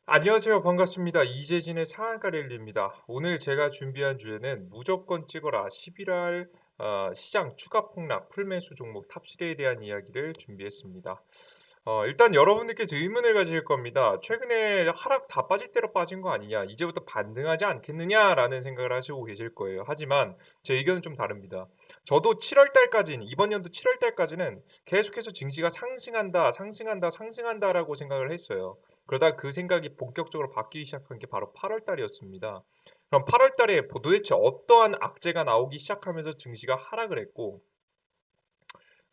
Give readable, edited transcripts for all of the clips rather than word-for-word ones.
안녕하세요. 반갑습니다. 이재진의 상한가 랠리입니다. 오늘 제가 준비한 주제는 무조건 찍어라 11월 시장 추가 폭락 풀매수 종목 탑3에 대한 이야기를 준비했습니다. 일단 여러분들께서 의문을 가질 겁니다. 최근에 하락 다 빠질 대로 빠진 거 아니냐, 이제부터 반등하지 않겠느냐라는 생각을 하시고 계실 거예요. 하지만 제 의견은 좀 다릅니다. 저도 7월 달까지는, 이번 연도 7월 달까지는 계속해서 증시가 상승한다, 상승한다, 상승한다라고 생각을 했어요. 그러다 그 생각이 본격적으로 바뀌기 시작한 게 바로 8월 달이었습니다. 그럼 8월 달에 도대체 어떠한 악재가 나오기 시작하면서 증시가 하락을 했고,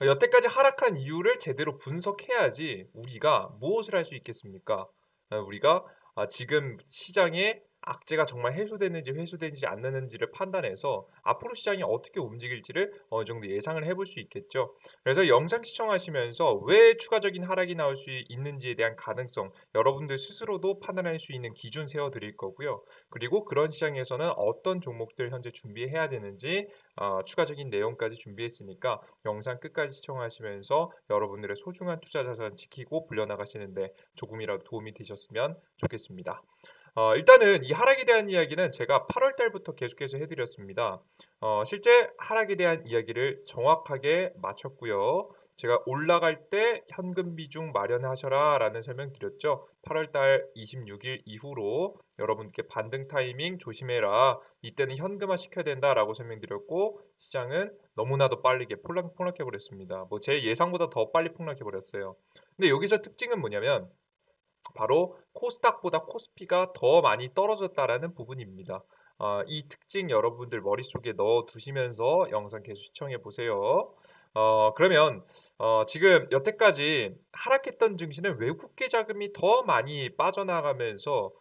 여태까지 하락한 이유를 제대로 분석해야지 우리가 무엇을 할 수 있겠습니까? 우리가 지금 시장에 악재가 정말 해소되는지 해소되지 않는지를 판단해서 앞으로 시장이 어떻게 움직일지를 어느 정도 예상을 해볼 수 있겠죠. 그래서 영상 시청하시면서 왜 추가적인 하락이 나올 수 있는지에 대한 가능성, 여러분들 스스로도 판단할 수 있는 기준 세워드릴 거고요. 그리고 그런 시장에서는 어떤 종목들 현재 준비해야 되는지 추가적인 내용까지 준비했으니까 영상 끝까지 시청하시면서 여러분들의 소중한 투자 자산 지키고 불려나가시는데 조금이라도 도움이 되셨으면 좋겠습니다. 일단은 이 하락에 대한 이야기는 제가 8월 달부터 계속해서 해드렸습니다. 실제 하락에 대한 이야기를 정확하게 마쳤고요. 제가 올라갈 때 현금 비중 마련하셔라 라는 설명 드렸죠. 8월 달 26일 이후로 여러분께 반등 타이밍 조심해라. 이때는 현금화 시켜야 된다라고 설명드렸고, 시장은 너무나도 빠르게 폭락해 버렸습니다. 뭐 제 예상보다 더 빨리 폭락해 버렸어요. 근데 여기서 특징은 뭐냐면 바로 코스닥보다 코스피가 더 많이 떨어졌다라는 부분입니다. 이 특징 여러분들 머릿속에 넣어 두시면서 영상 계속 시청해 보세요. 그러면 지금 여태까지 하락했던 증시는 외국계 자금이 더 많이 빠져나가면서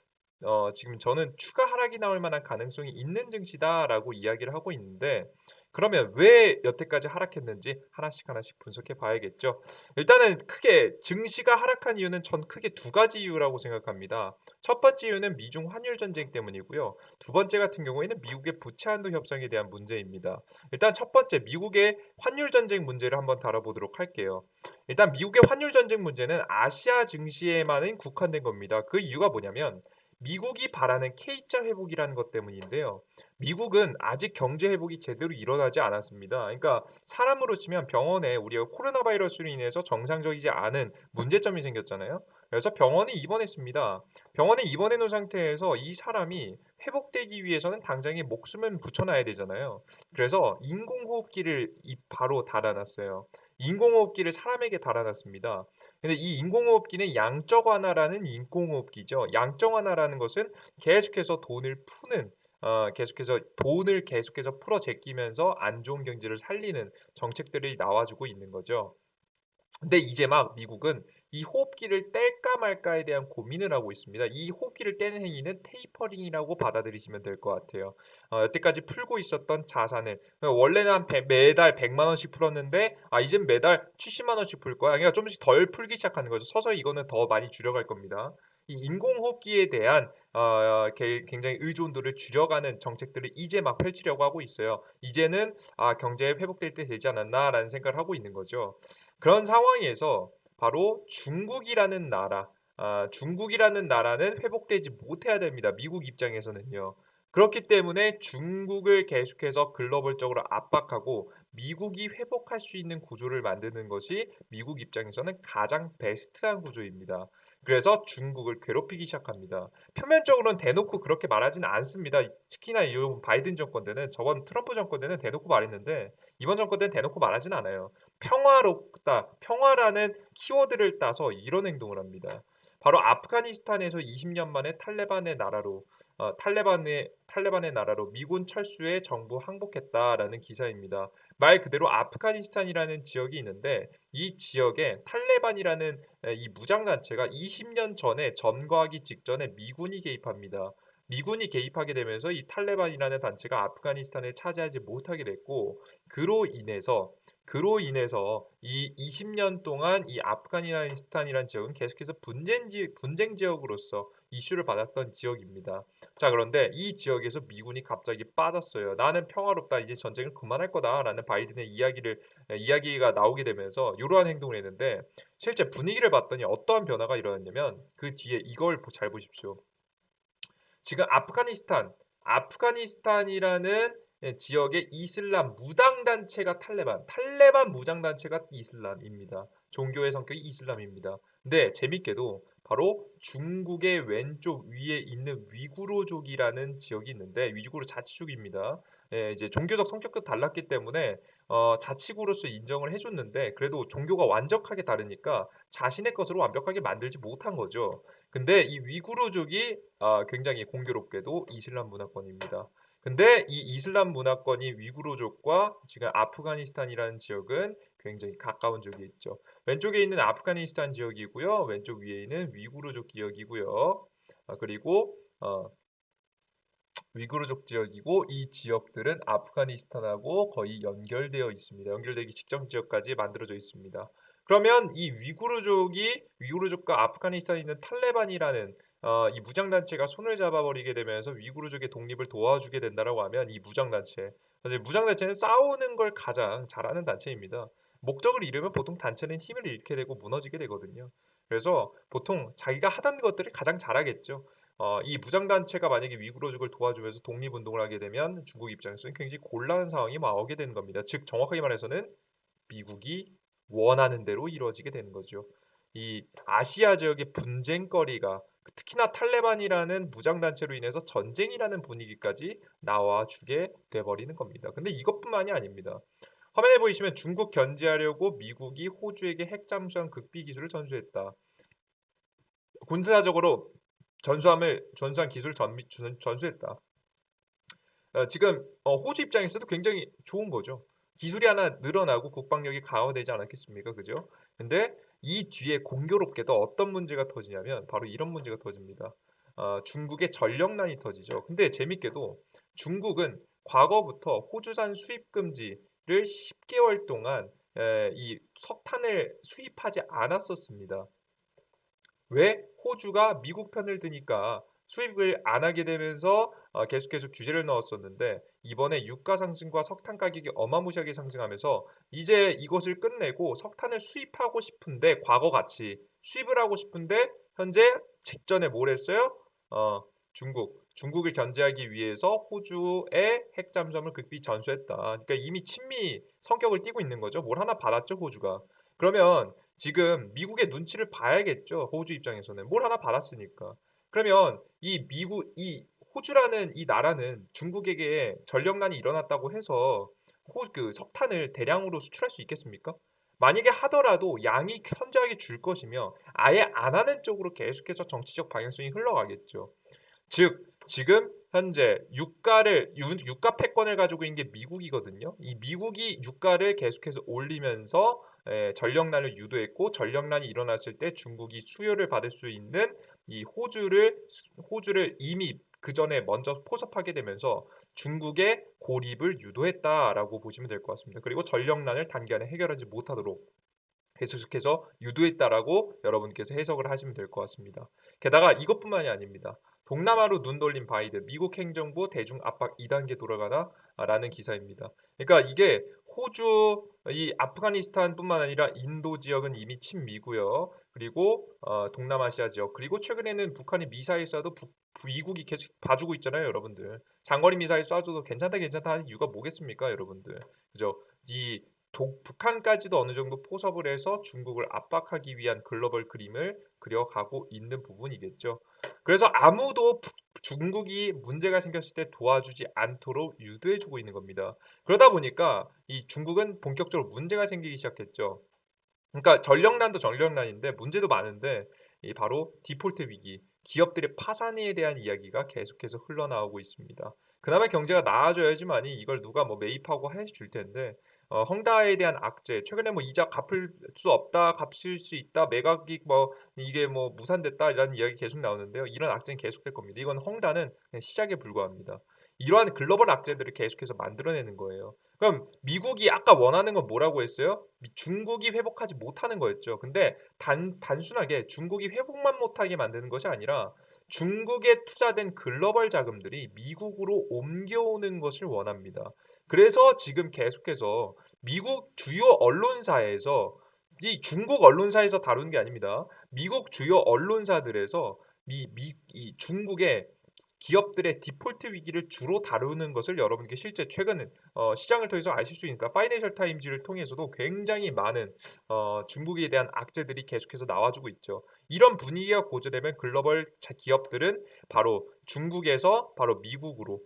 지금 저는 추가 하락이 나올 만한 가능성이 있는 증시다라고 이야기를 하고 있는데, 그러면 왜 여태까지 하락했는지 하나씩 하나씩 분석해 봐야겠죠. 일단은 크게 증시가 하락한 이유는 전 크게 두 가지 이유라고 생각합니다. 첫 번째 이유는 미중 환율 전쟁 때문이고요. 두 번째 같은 경우에는 미국의 부채 한도 협상에 대한 문제입니다. 일단 첫 번째 미국의 환율 전쟁 문제를 한번 다뤄보도록 할게요. 일단 미국의 환율 전쟁 문제는 아시아 증시에만은 국한된 겁니다. 그 이유가 뭐냐면 미국이 바라는 K자 회복이라는 것 때문인데요. 미국은 아직 경제 회복이 제대로 일어나지 않았습니다. 그러니까 사람으로 치면 병원에 우리가 코로나 바이러스로 인해서 정상적이지 않은 문제점이 생겼잖아요. 그래서 병원에 입원했습니다. 병원에 입원해 놓은 상태에서 이 사람이 회복되기 위해서는 당장에 목숨은 붙여놔야 되잖아요. 그래서 인공호흡기를 바로 달아놨어요. 인공호흡기를 사람에게 달아놨습니다. 근데 이 인공호흡기는 양적 완화라는 인공호흡기죠. 양적 완화라는 것은 계속해서 돈을 푸는, 계속해서 돈을 계속해서 풀어 제끼면서 안 좋은 경제를 살리는 정책들이 나와주고 있는 거죠. 근데 이제 막 미국은 이 호흡기를 뗄까 말까에 대한 고민을 하고 있습니다. 이 호흡기를 떼는 행위는 테이퍼링이라고 받아들이시면 될 것 같아요. 여태까지 풀고 있었던 자산을 원래는 매달 100만 원씩 풀었는데 이젠 매달 70만 원씩 풀 거야. 그러니까 조금씩 덜 풀기 시작하는 거죠. 서서히 이거는 더 많이 줄여갈 겁니다. 이 인공호흡기에 대한 굉장히 의존도를 줄여가는 정책들을 이제 막 펼치려고 하고 있어요. 이제는 경제 회복될 때 되지 않았나라는 생각을 하고 있는 거죠. 그런 상황에서 바로 중국이라는 나라는 회복되지 못해야 됩니다. 미국 입장에서는요. 그렇기 때문에 중국을 계속해서 글로벌적으로 압박하고 미국이 회복할 수 있는 구조를 만드는 것이 미국 입장에서는 가장 베스트한 구조입니다. 그래서 중국을 괴롭히기 시작합니다. 표면적으로는 대놓고 그렇게 말하지는 않습니다. 특히나 이 바이든 정권 때는, 저번 트럼프 정권 때는 대놓고 말했는데 이번 정권 때는 대놓고 말하진 않아요. 평화롭다, 평화라는 키워드를 따서 이런 행동을 합니다. 바로 아프가니스탄에서 20년 만에 탈레반의 나라로 미군 철수에 정부 항복했다라는 기사입니다. 말 그대로 아프가니스탄이라는 지역이 있는데 이 지역에 탈레반이라는 이 무장 단체가 20년 전에 점거하기 직전에 미군이 개입합니다. 미군이 개입하게 되면서 이 탈레반이라는 단체가 아프가니스탄을 차지하지 못하게 됐고 그로 인해서 이 20년 동안 이 아프가니스탄이라는 지역은 계속해서 분쟁 지역으로서 이슈를 받았던 지역입니다. 자, 그런데 이 지역에서 미군이 갑자기 빠졌어요. 나는 평화롭다. 이제 전쟁을 그만할 거다라는 바이든의 이야기가 나오게 되면서 이러한 행동을 했는데 실제 분위기를 봤더니 어떠한 변화가 일어났냐면 그 뒤에 이걸 잘 보십시오. 지금 아프가니스탄이라는 지역의 이슬람 무당 단체가 탈레반 무장 단체가 이슬람입니다. 종교의 성격이 이슬람입니다. 근데 재밌게도 바로 중국의 왼쪽 위에 있는 위구르족이라는 지역이 있는데 위구르 자치족입니다. 이제 종교적 성격도 달랐기 때문에 자치구로서 인정을 해줬는데 그래도 종교가 완벽하게 다르니까 자신의 것으로 완벽하게 만들지 못한 거죠. 근데 이 위구르족이 굉장히 공교롭게도 이슬람 문화권입니다. 근데 이 이슬람 문화권이 위구르족과 지금 아프가니스탄이라는 지역은 굉장히 가까운 쪽에 있죠. 왼쪽에 있는 아프가니스탄 지역이고요. 왼쪽 위에 있는 위구르족 지역이고요. 그리고 위구르족 지역이고 이 지역들은 아프가니스탄하고 거의 연결되어 있습니다. 연결되기 직전 지역까지 만들어져 있습니다. 그러면 이 위구르족과 아프가니스탄에 있는 탈레반이라는 이 무장단체가 손을 잡아버리게 되면서 위구르족의 독립을 도와주게 된다라고 하면 이 무장단체 사실 무장단체는 싸우는 걸 가장 잘하는 단체입니다. 목적을 잃으면 보통 단체는 힘을 잃게 되고 무너지게 되거든요. 그래서 보통 자기가 하던 것들을 가장 잘하겠죠. 이 무장단체가 만약에 위구르족을 도와주면서 독립운동을 하게 되면 중국 입장에서는 굉장히 곤란한 상황이 오게 되는 겁니다. 즉 정확하게 말해서는 미국이 원하는 대로 이루어지게 되는 거죠. 이 아시아 지역의 분쟁거리가 특히나 탈레반이라는 무장단체로 인해서 전쟁이라는 분위기까지 나와주게 돼버리는 겁니다. 근데 이것뿐만이 아닙니다. 화면에 보이시면 중국 견제하려고 미국이 호주에게 핵잠수함 극비 기술을 전수했다. 군사적으로 전수한 기술을 전수했다. 지금 호주 입장에서도 굉장히 좋은 거죠. 기술이 하나 늘어나고 국방력이 강화되지 않았겠습니까? 그죠? 근데 이 뒤에 공교롭게도 어떤 문제가 터지냐면 바로 이런 문제가 터집니다. 중국의 전력난이 터지죠. 근데 재밌게도 중국은 과거부터 호주산 수입 금지를 10개월 동안 이 석탄을 수입하지 않았었습니다. 왜? 호주가 미국 편을 드니까 수입을 안 하게 되면서 계속해서 규제를 넣었었는데 이번에 유가 상승과 석탄 가격이 어마무시하게 상승하면서 이제 이것을 끝내고 석탄을 수입하고 싶은데 과거같이 수입을 하고 싶은데 현재 직전에 뭘 했어요? 중국을 견제하기 위해서 호주에 핵잠수함을 극비 전수했다. 그러니까 이미 친미 성격을 띠고 있는 거죠. 뭘 하나 받았죠, 호주가. 그러면 지금 미국의 눈치를 봐야겠죠. 호주 입장에서는 뭘 하나 받았으니까. 그러면 이 호주라는 이 나라는 중국에게 전력난이 일어났다고 해서 그 석탄을 대량으로 수출할 수 있겠습니까? 만약에 하더라도 양이 현저하게 줄 것이며 아예 안 하는 쪽으로 계속해서 정치적 방향성이 흘러가겠죠. 즉 지금 현재 유가 패권을 가지고 있는 게 미국이거든요. 이 미국이 유가를 계속해서 올리면서 전력난을 유도했고 전력난이 일어났을 때 중국이 수요를 받을 수 있는 이 호주를 이미 그 전에 먼저 포섭하게 되면서 중국의 고립을 유도했다라고 보시면 될 것 같습니다. 그리고 전력난을 단기간에 해결하지 못하도록 계속해서 유도했다라고 여러분께서 해석을 하시면 될 것 같습니다. 게다가 이것뿐만이 아닙니다. 동남아로 눈 돌린 바이든, 미국 행정부 대중 압박 2단계 돌아가다라는 기사입니다. 그러니까 이게 호주, 이 아프가니스탄뿐만 아니라 인도 지역은 이미 친미고요. 그리고 동남아시아 지역, 그리고 최근에는 북한이 미사일 쏴도 미국이 계속 봐주고 있잖아요, 여러분들. 장거리 미사일 쏴줘도 괜찮다 하는 이유가 뭐겠습니까, 여러분들? 그죠? 이 북한까지도 어느 정도 포섭을 해서 중국을 압박하기 위한 글로벌 그림을 그려가고 있는 부분이겠죠. 그래서 아무도 중국이 문제가 생겼을 때 도와주지 않도록 유도해주고 있는 겁니다. 그러다 보니까 이 중국은 본격적으로 문제가 생기기 시작했죠. 그러니까 전력난도 전력난인데 문제도 많은데 이 바로 디폴트 위기, 기업들의 파산에 대한 이야기가 계속해서 흘러나오고 있습니다. 그나마 경제가 나아져야지만이 이걸 누가 뭐 매입하고 해줄 텐데 헝다에 대한 악재, 최근에 뭐 이자 갚을 수 없다, 갚을 수 있다, 매각이 뭐 이게 뭐 무산됐다라는 이야기 계속 나오는데요. 이런 악재는 계속될 겁니다. 이건 헝다는 그냥 시작에 불과합니다. 이러한 글로벌 악재들을 계속해서 만들어내는 거예요. 그럼 미국이 아까 원하는 건 뭐라고 했어요? 중국이 회복하지 못하는 거였죠. 근데 단순하게 중국이 회복만 못하게 만드는 것이 아니라 중국에 투자된 글로벌 자금들이 미국으로 옮겨오는 것을 원합니다. 그래서 지금 계속해서 미국 주요 언론사에서 이 중국 언론사에서 다루는 게 아닙니다. 미국 주요 언론사들에서 이 중국의 기업들의 디폴트 위기를 주로 다루는 것을 여러분께 실제 최근 시장을 통해서 아실 수 있으니까 파이낸셜 타임즈를 통해서도 굉장히 많은 중국에 대한 악재들이 계속해서 나와주고 있죠. 이런 분위기가 고조되면 글로벌 기업들은 바로 중국에서 바로 미국으로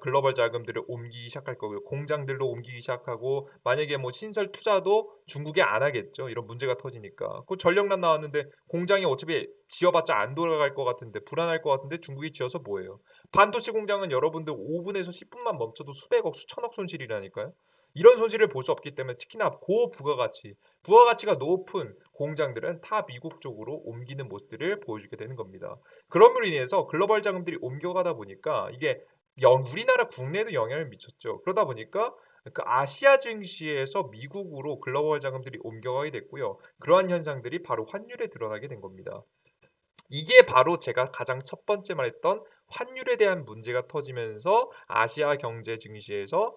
글로벌 자금들을 옮기기 시작할 거고요. 공장들도 옮기기 시작하고 만약에 뭐 신설 투자도 중국에 안 하겠죠. 이런 문제가 터지니까. 그 전력난 나왔는데 공장이 어차피 지어봤자 안 돌아갈 것 같은데 불안할 것 같은데 중국이 지어서 뭐예요? 반도체 공장은 여러분들 5분에서 10분만 멈춰도 수백억, 수천억 손실이라니까요. 이런 손실을 볼 수 없기 때문에 특히나 고부가가치, 부가가치가 높은 공장들은 다 미국 쪽으로 옮기는 모습들을 보여주게 되는 겁니다. 그럼으로 인해서 글로벌 자금들이 옮겨가다 보니까 이게 우리나라 국내에도 영향을 미쳤죠. 그러다 보니까 그 아시아 증시에서 미국으로 글로벌 자금들이 옮겨가게 됐고요. 그러한 현상들이 바로 환율에 드러나게 된 겁니다. 이게 바로 제가 가장 첫 번째 말했던 환율에 대한 문제가 터지면서 아시아 경제 증시에서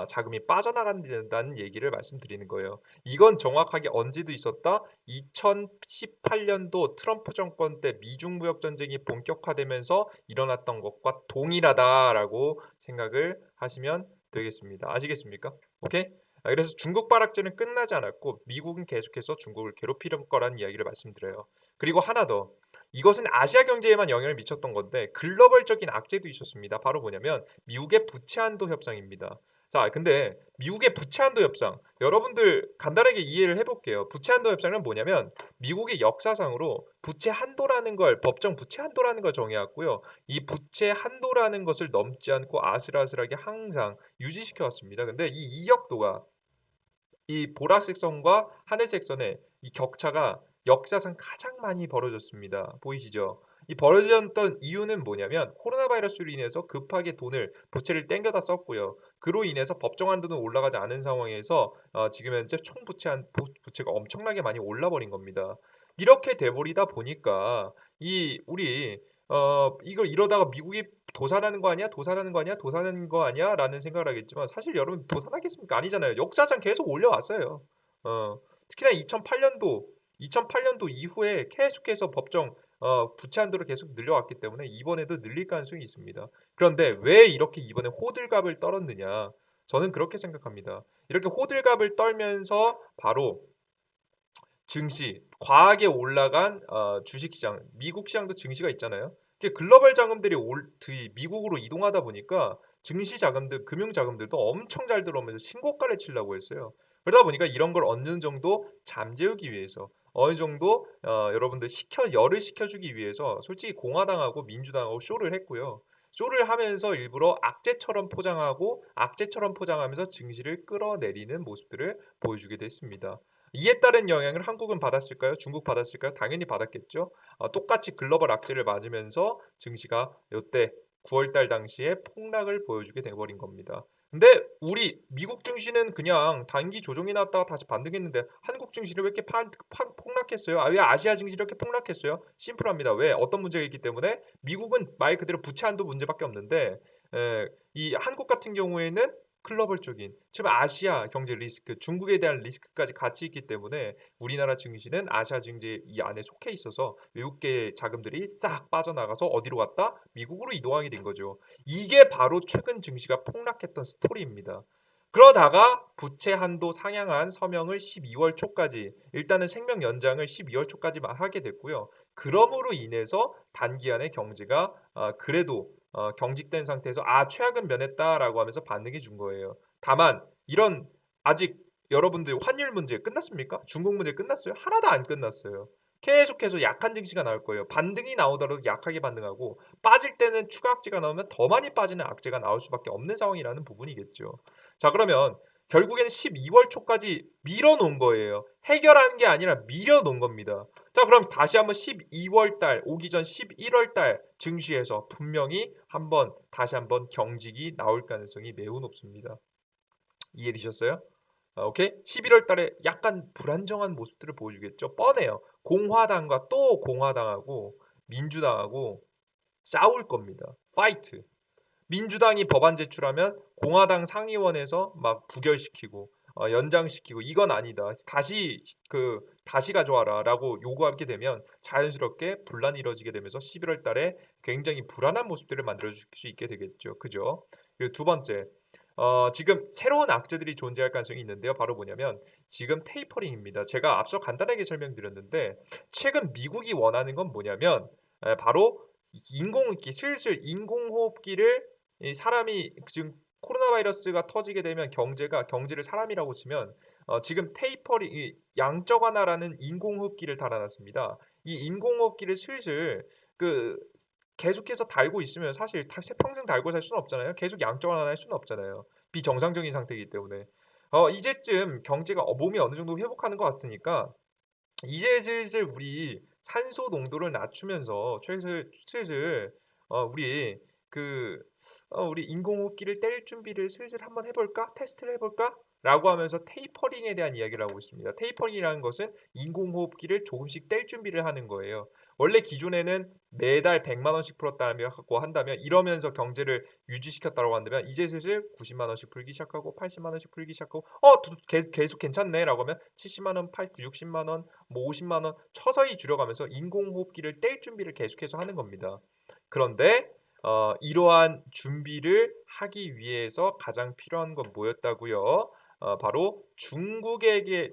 자금이 빠져나간다는 얘기를 말씀드리는 거예요. 이건 정확하게 언제도 있었다? 2018년도 트럼프 정권 때 미중 무역 전쟁이 본격화되면서 일어났던 것과 동일하다라고 생각을 하시면 되겠습니다. 아시겠습니까? 오케이? 그래서 중국 발악제는 끝나지 않았고 미국은 계속해서 중국을 괴롭히는 거라는 이야기를 말씀드려요. 그리고 하나 더. 이것은 아시아 경제에만 영향을 미쳤던 건데 글로벌적인 악재도 있었습니다. 바로 뭐냐면 미국의 부채 한도 협상입니다. 자, 근데 미국의 부채 한도 협상 여러분들 간단하게 이해를 해볼게요. 부채 한도 협상은 뭐냐면 미국의 역사상으로 부채 한도라는 걸 법정 부채 한도라는 걸 정해왔고요. 이 부채 한도라는 것을 넘지 않고 아슬아슬하게 항상 유지시켜 왔습니다. 근데 이 이격도가 이 보라색 선과 하늘색 선의 이 격차가 역사상 가장 많이 벌어졌습니다. 보이시죠? 이 벌어졌던 이유는 뭐냐면 코로나 바이러스로 인해서 급하게 돈을 부채를 땡겨다 썼고요. 그로 인해서 법정 한도는 올라가지 않은 상황에서 지금 현재 총 부채가 엄청나게 많이 올라버린 겁니다. 이렇게 돼버리다 보니까 이 우리 이걸 이러다가 미국이 도산하는 거 아니야? 도산하는 거 아니야? 도산하는 거 아니야? 라는 생각을 하겠지만 사실 여러분 도산하겠습니까? 아니잖아요. 역사상 계속 올려왔어요. 특히나 2008년도 이후에 계속해서 법정 부채 한도를 계속 늘려왔기 때문에 이번에도 늘릴 가능성이 있습니다. 그런데 왜 이렇게 이번에 호들갑을 떨었느냐? 저는 그렇게 생각합니다. 이렇게 호들갑을 떨면서 바로 증시, 과하게 올라간 주식시장, 미국 시장도 증시가 있잖아요. 글로벌 자금들이 미국으로 이동하다 보니까 증시 자금들, 금융 자금들도 엄청 잘 들어오면서 신고가를 치려고 했어요. 그러다 보니까 이런 걸 어느 정도 잠재우기 위해서 어느 정도 여러분들 열을 식혀주기 위해서 솔직히 공화당하고 민주당하고 쇼를 했고요. 쇼를 하면서 일부러 악재처럼 포장하고 악재처럼 포장하면서 증시를 끌어내리는 모습들을 보여주게 됐습니다. 이에 따른 영향을 한국은 받았을까요? 중국 받았을까요? 당연히 받았겠죠. 똑같이 글로벌 악재를 맞으면서 증시가 이때 9월달 당시에 폭락을 보여주게 돼버린 겁니다. 근데 우리 미국 증시는 그냥 단기 조정이 나왔다가 다시 반등했는데 한국 증시는 왜 이렇게 폭락했어요? 왜 아시아 증시 이렇게 폭락했어요? 심플합니다. 왜? 어떤 문제가 있기 때문에 미국은 말 그대로 부채 한도 문제밖에 없는데 이 한국 같은 경우에는 글로벌적인 지금 아시아 경제 리스크, 중국에 대한 리스크까지 같이 있기 때문에 우리나라 증시는 아시아 증시 이 안에 속해 있어서 외국계 자금들이 싹 빠져나가서 어디로 갔다? 미국으로 이동하게 된 거죠. 이게 바로 최근 증시가 폭락했던 스토리입니다. 그러다가 부채 한도 상향안 서명을 12월 초까지 일단은 생명 연장을 12월 초까지만 하게 됐고요. 그럼으로 인해서 단기간에 경제가 그래도 경직된 상태에서 최악은 면했다라고 하면서 반등해 준 거예요. 다만 이런 아직 여러분들 환율 문제 끝났습니까? 중국 문제 끝났어요? 하나도 안 끝났어요. 계속해서 약한 증시가 나올 거예요. 반등이 나오더라도 약하게 반등하고 빠질 때는 추가 악재가 나오면 더 많이 빠지는 악재가 나올 수밖에 없는 상황이라는 부분이겠죠. 자, 그러면 결국에는 12월 초까지 밀어놓은 거예요. 해결하는 게 아니라 밀어놓은 겁니다. 자, 그럼 다시 한번 12월 달 오기 전 11월 달 증시에서 분명히 다시 한번 경직이 나올 가능성이 매우 높습니다. 이해되셨어요? 오케이? 11월 달에 약간 불안정한 모습들을 보여주겠죠. 뻔해요. 공화당과 또 공화당하고 민주당하고 싸울 겁니다. 파이트. 민주당이 법안 제출하면 공화당 상의원에서 막 부결시키고 연장시키고 이건 아니다. 다시 가져와라라고 요구하게 되면 자연스럽게 분란이 이뤄지게 되면서 11월 달에 굉장히 불안한 모습들을 만들어 줄 수 있게 되겠죠. 그죠? 그리고 두 번째. 지금 새로운 악재들이 존재할 가능성이 있는데요. 바로 뭐냐면 지금 테이퍼링입니다. 제가 앞서 간단하게 설명드렸는데 최근 미국이 원하는 건 뭐냐면 바로 인공호흡기 슬슬 인공호흡기를 이 사람이 지금 코로나 바이러스가 터지게 되면 경제를 사람이라고 치면 지금 테이퍼링 양적 완화라는 인공호흡기를 달아놨습니다. 이 인공호흡기를 슬슬 그 계속해서 달고 있으면 사실 평생 달고 살 수는 없잖아요. 계속 양적 완화할 수는 없잖아요. 비정상적인 상태이기 때문에 이제쯤 경제가 몸이 어느 정도 회복하는 것 같으니까 이제 슬슬 우리 산소 농도를 낮추면서 슬슬 우리 우리 인공호흡기를 뗄 준비를 슬슬 한번 해볼까? 테스트를 해볼까? 라고 하면서 테이퍼링에 대한 이야기를 하고 있습니다. 테이퍼링이라는 것은 인공호흡기를 조금씩 뗄 준비를 하는 거예요. 원래 기존에는 매달 100만 원씩 풀었다고 한다면 이러면서 경제를 유지시켰다고 한다면 이제 슬슬 90만 원씩 풀기 시작하고 80만 원씩 풀기 시작하고 계속 괜찮네 라고 하면 70만 원, 60만 원, 뭐 50만 원 서서히 줄여가면서 인공호흡기를 뗄 준비를 계속해서 하는 겁니다. 그런데 이러한 준비를 하기 위해서 가장 필요한 건 뭐였다고요? 바로 중국에서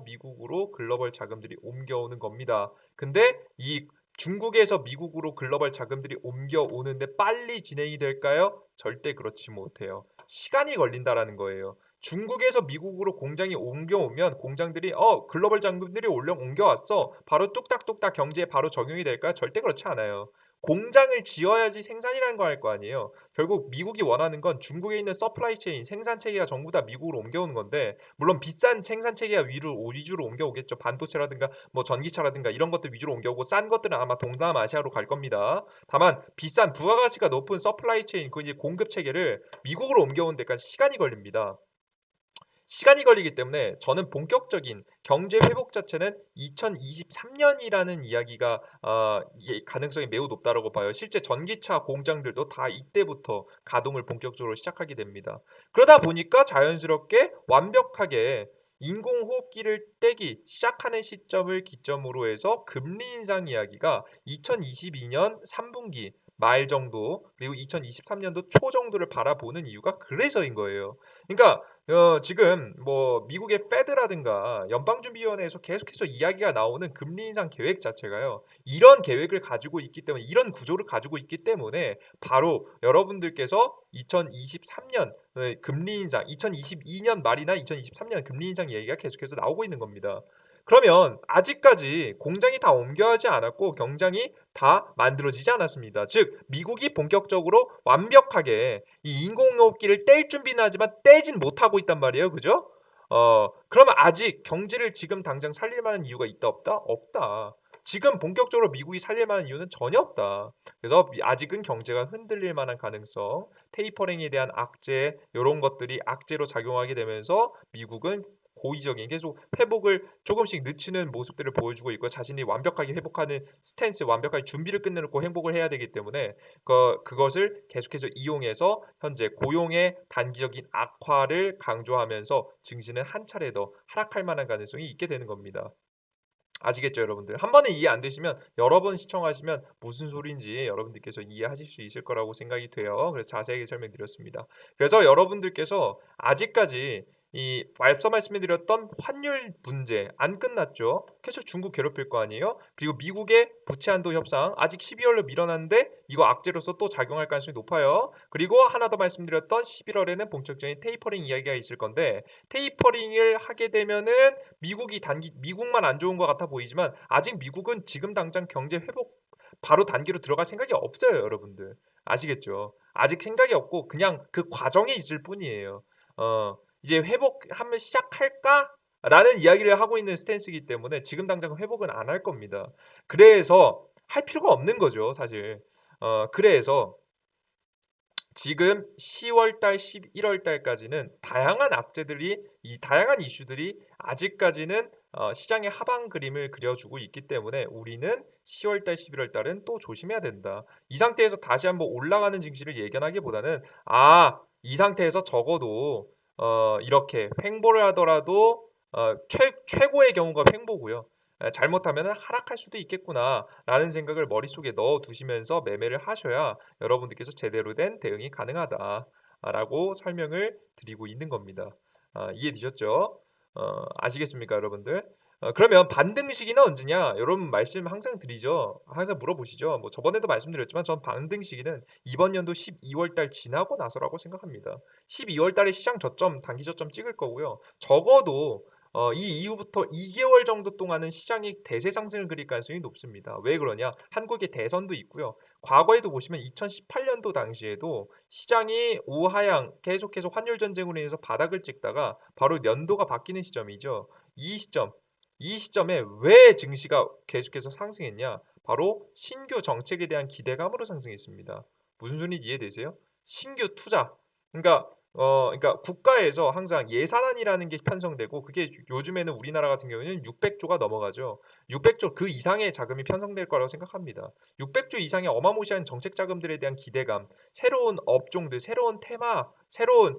미국으로 글로벌 자금들이 옮겨오는 겁니다. 근데 이 중국에서 미국으로 글로벌 자금들이 옮겨오는데 빨리 진행이 될까요? 절대 그렇지 못해요. 시간이 걸린다라는 거예요. 중국에서 미국으로 공장이 옮겨오면 공장들이 글로벌 자금들이 옮겨왔어. 바로 뚝딱뚝딱 경제에 바로 적용이 될까요? 절대 그렇지 않아요. 공장을 지어야지 생산이라는 거 할 거 아니에요. 결국 미국이 원하는 건 중국에 있는 서플라이 체인, 생산 체계가 전부 다 미국으로 옮겨오는 건데 물론 비싼 생산 체계가 위주로 옮겨오겠죠. 반도체라든가 뭐 전기차라든가 이런 것들 위주로 옮겨오고 싼 것들은 아마 동남아시아로 갈 겁니다. 다만 비싼 부가가치가 높은 서플라이 체인, 그 이제 공급 체계를 미국으로 옮겨오는 데까지 시간이 걸립니다. 시간이 걸리기 때문에 저는 본격적인 경제 회복 자체는 2023년이라는 이야기가 가능성이 매우 높다고 봐요. 실제 전기차 공장들도 다 이때부터 가동을 본격적으로 시작하게 됩니다. 그러다 보니까 자연스럽게 완벽하게 인공호흡기를 떼기 시작하는 시점을 기점으로 해서 금리 인상 이야기가 2022년 3분기 말 정도 그리고 2023년도 초 정도를 바라보는 이유가 그래서인 거예요. 그러니까 지금 뭐 미국의 페드라든가 연방준비위원회에서 계속해서 이야기가 나오는 금리 인상 계획 자체가요. 이런 계획을 가지고 있기 때문에 이런 구조를 가지고 있기 때문에 바로 여러분들께서 2023년 금리 인상, 2022년 말이나 2023년 금리 인상 얘기가 계속해서 나오고 있는 겁니다. 그러면 아직까지 공장이 다 옮겨가지 않았고 경장이 다 만들어지지 않았습니다. 즉 미국이 본격적으로 완벽하게 이 인공호흡기를 뗄 준비는 하지만 떼진 못하고 있단 말이에요. 그죠? 그러면 아직 경제를 지금 당장 살릴 만한 이유가 있다 없다? 없다. 지금 본격적으로 미국이 살릴 만한 이유는 전혀 없다. 그래서 아직은 경제가 흔들릴 만한 가능성, 테이퍼링에 대한 악재 이런 것들이 악재로 작용하게 되면서 미국은 고의적인 계속 회복을 조금씩 늦추는 모습들을 보여주고 있고 자신이 완벽하게 회복하는 스탠스, 완벽하게 준비를 끝내놓고 행복을 해야 되기 때문에 그것을 계속해서 이용해서 현재 고용의 단기적인 악화를 강조하면서 증시는 한 차례 더 하락할 만한 가능성이 있게 되는 겁니다. 아시겠죠, 여러분들? 한 번에 이해 안 되시면 여러 번 시청하시면 무슨 소리인지 여러분들께서 이해하실 수 있을 거라고 생각이 돼요. 그래서 자세하게 설명드렸습니다. 그래서 여러분들께서 아직까지 이 앞서 말씀드렸던 환율 문제 안 끝났죠. 계속 중국 괴롭힐 거 아니에요. 그리고 미국의 부채 한도 협상 아직 12월로 밀어놨는데 이거 악재로서 또 작용할 가능성이 높아요. 그리고 하나 더 말씀드렸던 11월에는 본격적인 테이퍼링 이야기가 있을 건데 테이퍼링을 하게 되면은 미국만 안 좋은 것 같아 보이지만 아직 미국은 지금 당장 경제 회복 바로 단계로 들어갈 생각이 없어요, 여러분들. 아시겠죠? 아직 생각이 없고 그냥 그 과정에 있을 뿐이에요. 이제 회복하면 시작할까? 라는 이야기를 하고 있는 스탠스이기 때문에 지금 당장 회복은 안 할 겁니다. 그래서 할 필요가 없는 거죠, 사실. 그래서 지금 10월 달, 11월 달까지는 다양한 악재들이 이 다양한 이슈들이 아직까지는 시장의 하방 그림을 그려주고 있기 때문에 우리는 10월 달, 11월 달은 또 조심해야 된다. 이 상태에서 다시 한번 올라가는 증시를 예견하기보다는 이 상태에서 적어도 이렇게 횡보를 하더라도 최고의 경우가 횡보고요. 잘못하면 하락할 수도 있겠구나라는 생각을 머릿속에 넣어 두시면서 매매를 하셔야 여러분들께서 제대로 된 대응이 가능하다라고 설명을 드리고 있는 겁니다. 이해되셨죠? 아시겠습니까, 여러분들? 그러면 반등 시기는 언제냐? 여러분 말씀 항상 드리죠. 항상 물어보시죠. 뭐 저번에도 말씀드렸지만 전 반등 시기는 이번 연도 12월 달 지나고 나서라고 생각합니다. 12월 달에 시장 저점, 단기 저점 찍을 거고요. 적어도 이 이후부터 2개월 정도 동안은 시장이 대세 상승을 그릴 가능성이 높습니다. 왜 그러냐? 한국의 대선도 있고요. 과거에도 보시면 2018년도 당시에도 시장이 우하향 계속해서 환율 전쟁으로 인해서 바닥을 찍다가 바로 연도가 바뀌는 시점이죠. 이 시점, 이 시점에 왜 증시가 계속해서 상승했냐? 바로 신규 정책에 대한 기대감으로 상승했습니다. 무슨 소리인지 이해되세요? 신규 투자. 그러니까 국가에서 항상 예산안이라는 게 편성되고 그게 요즘에는 우리나라 같은 경우에는 600조가 넘어가죠. 600조 그 이상의 자금이 편성될 거라고 생각합니다. 600조 이상의 어마무시한 정책 자금들에 대한 기대감, 새로운 업종들, 새로운 테마, 새로운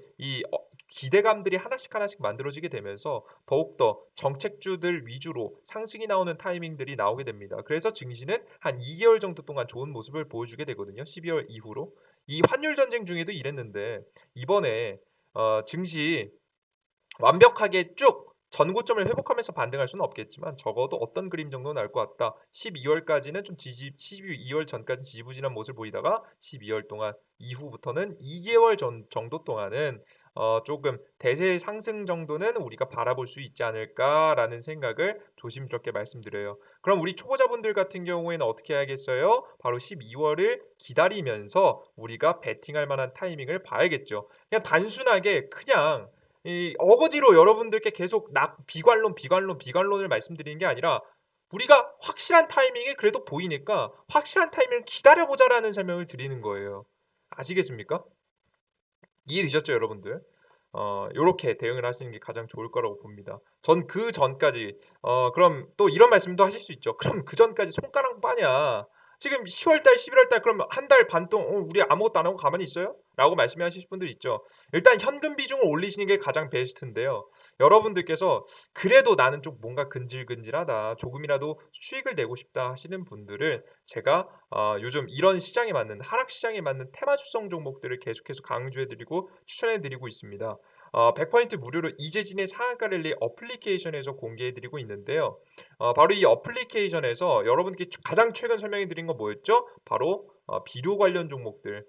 기대감들이 하나씩 하나씩 만들어지게 되면서 더욱더 정책주들 위주로 상승이 나오는 타이밍들이 나오게 됩니다. 그래서 증시는 한 2개월 정도 동안 좋은 모습을 보여주게 되거든요. 12월 이후로. 이 환율 전쟁 중에도 이랬는데 이번에 증시 완벽하게 쭉 전고점을 회복하면서 반등할 수는 없겠지만 적어도 어떤 그림 정도는 나올 것 같다. 12월까지는 좀 12월 전까지 지지부진한 모습을 보이다가 12월 동안 이후부터는 2개월 정도 동안은 조금 대세 상승 정도는 우리가 바라볼 수 있지 않을까라는 생각을 조심스럽게 말씀드려요. 그럼 우리 초보자분들 같은 경우에는 어떻게 해야겠어요? 바로 12월을 기다리면서 우리가 베팅할 만한 타이밍을 봐야겠죠. 그냥 단순하게 그냥 이 어거지로 여러분들께 계속 비관론을 말씀드리는 게 아니라 우리가 확실한 타이밍이 그래도 보이니까 확실한 타이밍을 기다려보자라는 설명을 드리는 거예요. 아시겠습니까? 이해되셨죠, 여러분들? 요렇게 대응을 하시는 게 가장 좋을 거라고 봅니다. 전 그 전까지 그럼 또 이런 말씀도 하실 수 있죠. 그럼 그 전까지 손가락 빠냐? 지금 10월 달, 11월 달 그럼 한 달 반 동안 우리 아무것도 안 하고 가만히 있어요? 라고 말씀하실 분들 있죠. 일단 현금 비중을 올리시는 게 가장 베스트인데요. 여러분들께서 그래도 나는 좀 뭔가 근질근질하다. 조금이라도 수익을 내고 싶다 하시는 분들은 제가 요즘 이런 시장에 맞는 하락 시장에 맞는 테마주성 종목들을 계속해서 강조해드리고 추천해드리고 있습니다. 100% 무료로 이재진의 상한가 랠리 어플리케이션에서 공개해드리고 있는데요. 바로 이 어플리케이션에서 여러분께 가장 최근 설명해드린 건 뭐였죠? 바로 비료 관련 종목들.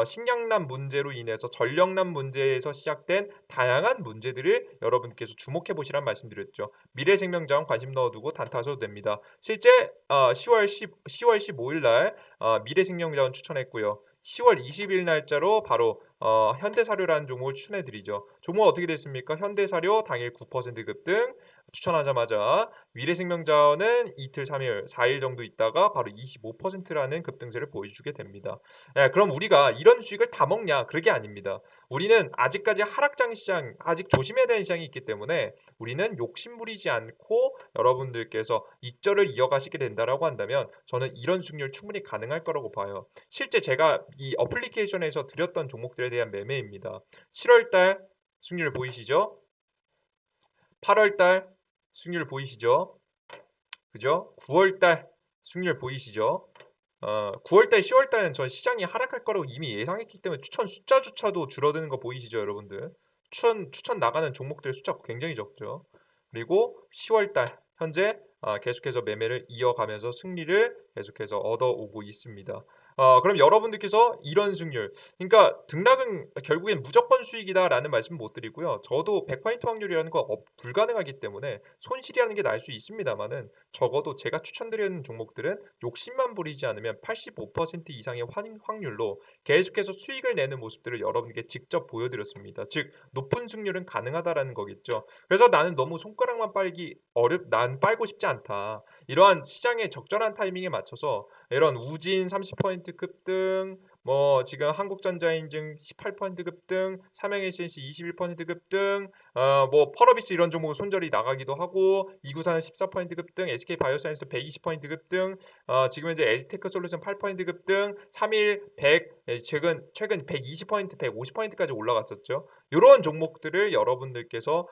식량난 문제로 인해서 전력난 문제에서 시작된 다양한 문제들을 여러분께서 주목해 보시란 말씀드렸죠. 미래생명자원 관심 넣어두고 단타하셔도 됩니다. 실제 10월 15일 날 미래생명자원 추천했고요. 10월 20일 날짜로 바로 현대사료라는 종목을 추천해드리죠. 종목 어떻게 됐습니까? 현대사료 당일 9% 급등 추천하자마자 미래생명자원은 이틀, 3일, 4일 정도 있다가 바로 25%라는 급등세를 보여주게 됩니다. 그럼 우리가 이런 수익을 다 먹냐? 그게 아닙니다. 우리는 아직까지 하락장 시장, 아직 조심해야 되는 시장이 있기 때문에 우리는 욕심 부리지 않고 여러분들께서 익절을 이어가시게 된다라고 한다면 저는 이런 수익률 충분히 가능할 거라고 봐요. 실제 제가 이 어플리케이션에서 드렸던 종목들에 대한 매매입니다. 7월달 수익률 보이시죠? 8월달 수익률 보이시죠? 그죠? 9월달 수익률 보이시죠? 9월달, 10월달은 전 시장이 하락할 거라고 이미 예상했기 때문에 추천 숫자조차도 줄어드는 거 보이시죠, 여러분들? 추천 나가는 종목들 숫자 굉장히 적죠. 그리고 10월달 현재 계속해서 매매를 이어가면서 승리를 계속해서 얻어오고 있습니다. 그럼 여러분들께서 이런 승률, 그러니까 등락은 결국엔 무조건 수익이다라는 말씀 못 드리고요. 저도 100% 확률이라는 거 불가능하기 때문에 손실이라는 게 날 수 있습니다만은 적어도 제가 추천드리는 종목들은 욕심만 부리지 않으면 85% 이상의 확률로 계속해서 수익을 내는 모습들을 여러분께 직접 보여드렸습니다. 즉 높은 승률은 가능하다라는 거겠죠. 그래서 나는 너무 손가락만 난 빨고 싶지 않다. 이러한 시장의 적절한 타이밍에 맞춰서 이런 우진 30% 급등, 뭐 지금 한국전자인증 18% 급등, 삼성에센시 21% 급등, 뭐 펄어비스 이런 종목 손절이 나가기도 하고, 이구산업 14% 급등, SK바이오사이언스 120% 급등, 지금 현재 에즈테크솔루션 8% 급등, 3일 100 최근 120% 150%까지 올라갔었죠. 이런 종목들을 여러분들께서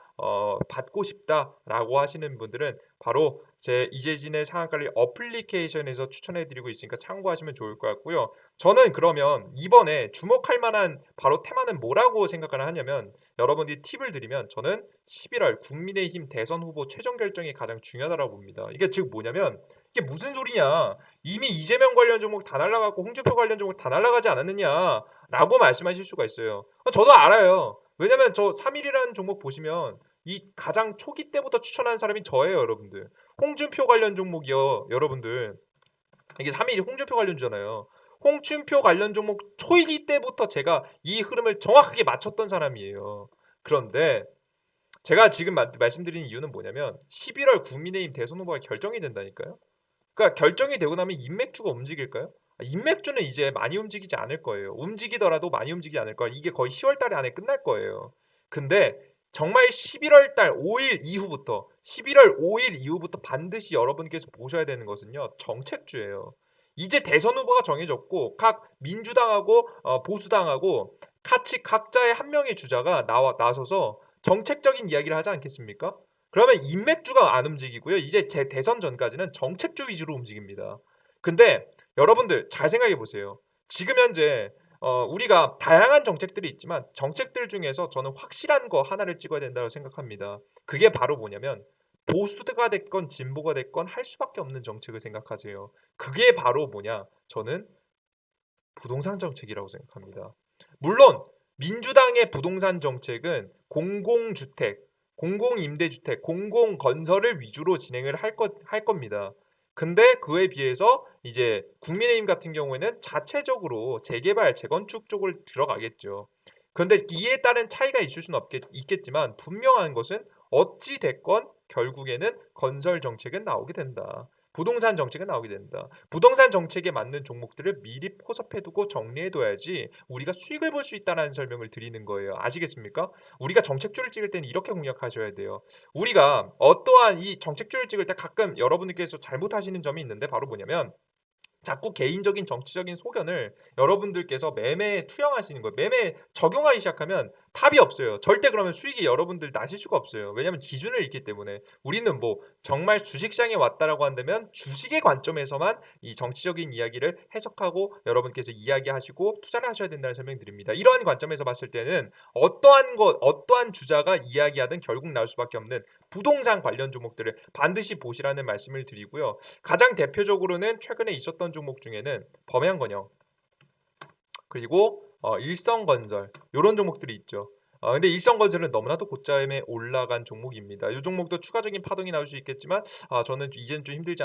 받고 싶다라고 하시는 분들은 바로 제 이재진의 상한가를 어플리케이션에서 추천해드리고 있으니까 참고하시면 좋을 것 같고요. 저는 그러면 이번에 주목할 만한 바로 테마는 뭐라고 생각을 하냐면, 여러분들이 팁을 드리면 저는 11월 국민의힘 대선 후보 최종 결정이 가장 중요하다고 봅니다. 이게 즉 뭐냐면, 이게 무슨 소리냐, 이미 이재명 관련 종목 다 날라갔고 홍준표 관련 종목 다 날라가지 않았느냐 라고 말씀하실 수가 있어요. 저도 알아요. 왜냐면 저 3일이라는 종목 보시면 이 가장 초기 때부터 추천한 사람이 저예요, 여러분들. 홍준표 관련 종목이요, 여러분들. 이게 3일이 홍준표 관련주잖아요. 홍준표 관련 종목 초기 때부터 제가 이 흐름을 정확하게 맞췄던 사람이에요. 그런데 제가 지금 말씀드리는 이유는 뭐냐면 11월 국민의힘 대선 후보가 결정이 된다니까요. 그러니까 결정이 되고 나면 인맥주가 움직일까요? 인맥주는 이제 많이 움직이지 않을 거예요. 움직이더라도 많이 움직이지 않을 거예요. 이게 거의 10월 달 안에 끝날 거예요. 근데 정말 11월 달 5일 이후부터 11월 5일 이후부터 반드시 여러분께서 보셔야 되는 것은요. 정책주예요. 이제 대선 후보가 정해졌고 각 민주당하고 보수당하고 같이 각자의 한 명의 주자가 나서서 정책적인 이야기를 하지 않겠습니까? 그러면 인맥주가 안 움직이고요. 이제 제 대선 전까지는 정책주 위주로 움직입니다. 근데 여러분들 잘 생각해 보세요. 지금 현재 우리가 다양한 정책들이 있지만 정책들 중에서 저는 확실한 거 하나를 찍어야 된다고 생각합니다. 그게 바로 뭐냐면 보수가 됐건 진보가 됐건 할 수밖에 없는 정책을 생각하세요. 그게 바로 뭐냐? 저는 부동산 정책이라고 생각합니다. 물론 민주당의 부동산 정책은 공공주택, 공공임대주택, 공공건설을 위주로 진행을 할 겁니다. 근데 그에 비해서 이제 국민의힘 같은 경우에는 자체적으로 재개발, 재건축 쪽을 들어가겠죠. 그런데 이에 따른 차이가 있을 수는 있겠지만 분명한 것은 어찌 됐건 결국에는 건설 정책은 나오게 된다. 부동산 정책은 나오게 된다. 부동산 정책에 맞는 종목들을 미리 포섭해두고 정리해둬야지 우리가 수익을 볼 수 있다는 설명을 드리는 거예요. 아시겠습니까? 우리가 정책주를 찍을 때는 이렇게 공략하셔야 돼요. 우리가 어떠한 이 정책주를 찍을 때 가끔 여러분들께서 잘못하시는 점이 있는데 바로 뭐냐면 자꾸 개인적인 정치적인 소견을 여러분들께서 매매에 투영하시는 거예요. 매매에 적용하기 시작하면 답이 없어요. 절대 그러면 수익이 여러분들 나실 수가 없어요. 왜냐하면 기준을 잃기 때문에. 우리는 뭐 정말 주식시장에 왔다라고 한다면 주식의 관점에서만 이 정치적인 이야기를 해석하고 여러분께서 이야기하시고 투자를 하셔야 된다는 설명드립니다. 이러한 관점에서 봤을 때는 어떠한 주자가 이야기하든 결국 나올 수밖에 없는 부동산 관련 종목들을 반드시 보시라는 말씀을 드리고요. 가장 대표적으로는 최근에 있었던 종목 중에는 범양건영 그리고 일성건설 이런 종목들이 있죠. 근데 일성건설은 너무나도 고점에 올라간 종목입니다. 이 종목도 추가적인 파동이 나올 수 있겠지만 저는 이제는 좀 힘들지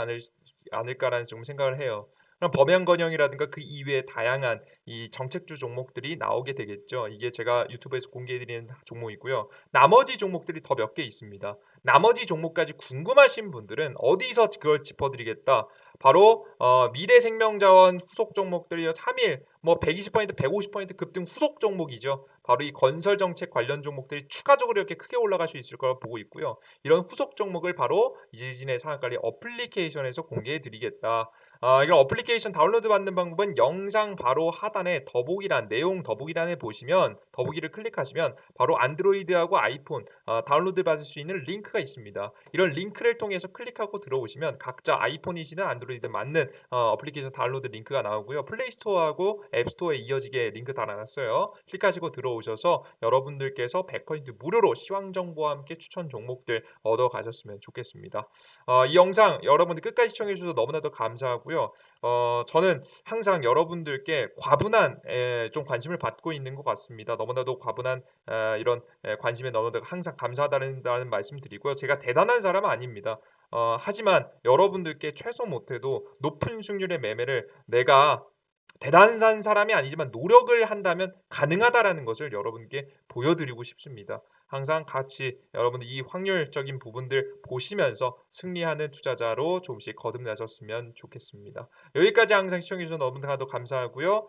않을까라는 좀 생각을 해요. 그럼 범양건영이라든가 그 이외에 다양한 이 정책주 종목들이 나오게 되겠죠. 이게 제가 유튜브에서 공개해드리는 종목이고요. 나머지 종목들이 더 몇 개 있습니다. 나머지 종목까지 궁금하신 분들은 어디서 그걸 짚어드리겠다. 바로 미래생명자원 후속 종목들이 3일 뭐 120% 150% 급등 후속 종목이죠. 바로 이 건설 정책 관련 종목들이 추가적으로 이렇게 크게 올라갈 수 있을 거라 보고 있고요. 이런 후속 종목을 바로 이재진의 상한가리 어플리케이션에서 공개해 드리겠다. 이런 어플리케이션 다운로드 받는 방법은 영상 바로 하단에 내용 더보기란에 보시면 더보기를 클릭하시면 바로 안드로이드하고 아이폰 다운로드 받을 수 있는 링크가 있습니다. 이런 링크를 통해서 클릭하고 들어오시면 각자 아이폰이시든 안드로이드 맞는 어플리케이션 다운로드 링크가 나오고요. 플레이스토어하고 앱스토어에 이어지게 링크 달아놨어요. 클릭하시고 들어오시면 들어오셔서 여러분들께서 100% 무료로 시황 정보와 함께 추천 종목들 얻어 가셨으면 좋겠습니다. 이 영상 여러분들 끝까지 시청해 주셔서 너무나도 감사하고요. 저는 항상 여러분들께 과분한 좀 관심을 받고 있는 것 같습니다. 너무나도 과분한 이런 관심에 너무나도 항상 감사하다는 말씀 드리고요. 제가 대단한 사람은 아닙니다. 하지만 여러분들께 최소 못해도 높은 수익률의 매매를 내가 대단한 사람이 아니지만 노력을 한다면 가능하다라는 것을 여러분께 보여드리고 싶습니다. 항상 같이 여러분들 이 확률적인 부분들 보시면서 승리하는 투자자로 조금씩 거듭나셨으면 좋겠습니다. 여기까지 항상 시청해 주셔서 너무나도 감사하고요.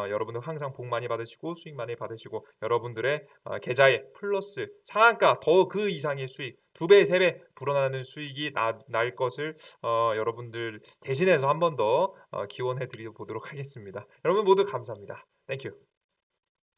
여러분들 항상 복 많이 받으시고 수익 많이 받으시고 여러분들의 계좌에 플러스 상한가 더 그 이상의 수익 2배, 3배 불어나는 수익이 날 것을 여러분들 대신해서 한 번 더 기원해 드려 보도록 하겠습니다. 여러분 모두 감사합니다. 땡큐.